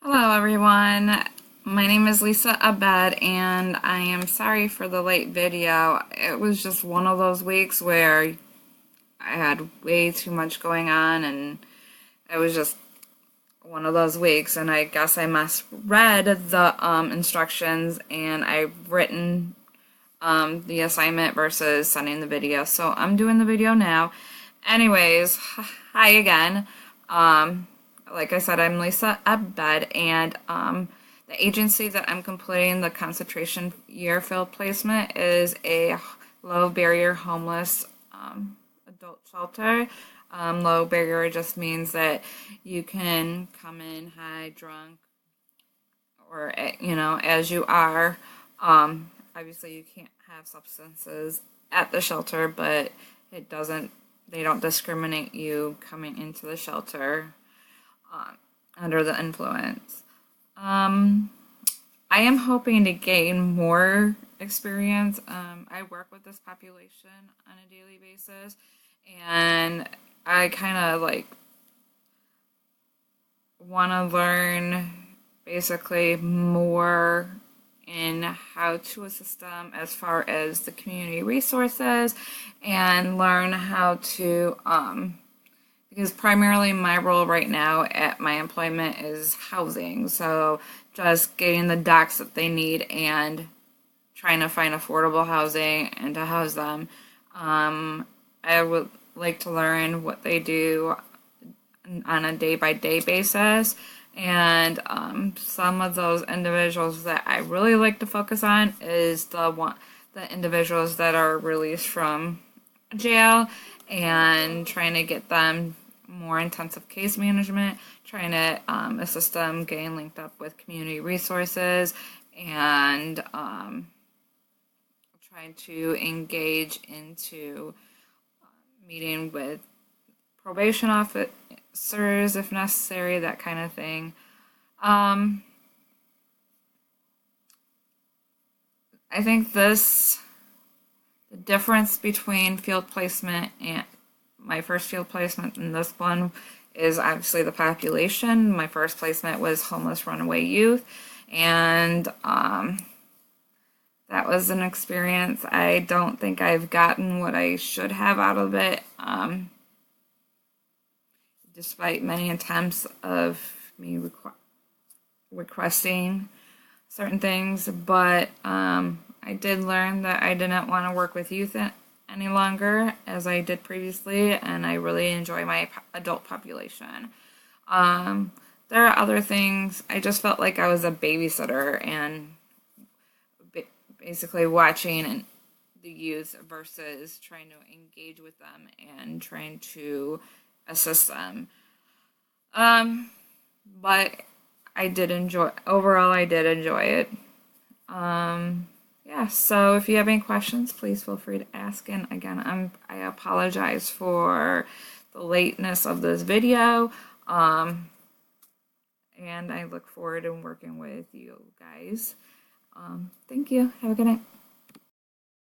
Hello, everyone. My name is Lisa Abed, and I am sorry for the late video. It was just one of those weeks where I had way too much going on, and it was just one of those weeks. And I guess I misread the instructions, and I've written the assignment versus sending the video. So I'm doing the video now. Anyways, hi again. Like I said, I'm Lisa Abed, and the agency that I'm completing the concentration year field placement is a low barrier homeless adult shelter. Low barrier just means that you can come in high, drunk, or as you are. Obviously, you can't have substances at the shelter, but it doesn't. They don't discriminate you coming into the shelter under the influence. I am hoping to gain more experience. I work with this population on a daily basis, and I kind of want to learn basically more in how to assist them as far as the community resources and learn how to because primarily my role right now at my employment is housing, so just getting the docs that they need and trying to find affordable housing and to house them. I would like to learn what they do on a day-by-day basis, and some of those individuals that I really like to focus on is the individuals that are released from jail and trying to get them more intensive case management, trying to assist them getting linked up with community resources, and trying to engage into meeting with probation officers if necessary, that kind of thing. I think the difference between field placement and my first field placement and this one is obviously the population. My first placement was homeless runaway youth, and that was an experience. I don't think I've gotten what I should have out of it, despite many attempts of me requesting certain things, but I did learn that I didn't want to work with youth any longer as I did previously, and I really enjoy my adult population. There are other things. I just felt like I was a babysitter and basically watching the youth versus trying to engage with them and trying to assist them. But I did enjoy, overall, I did enjoy it. Yeah, so if you have any questions, please feel free to ask. And again, I apologize for the lateness of this video. And I look forward to working with you guys. Thank you. Have a good night.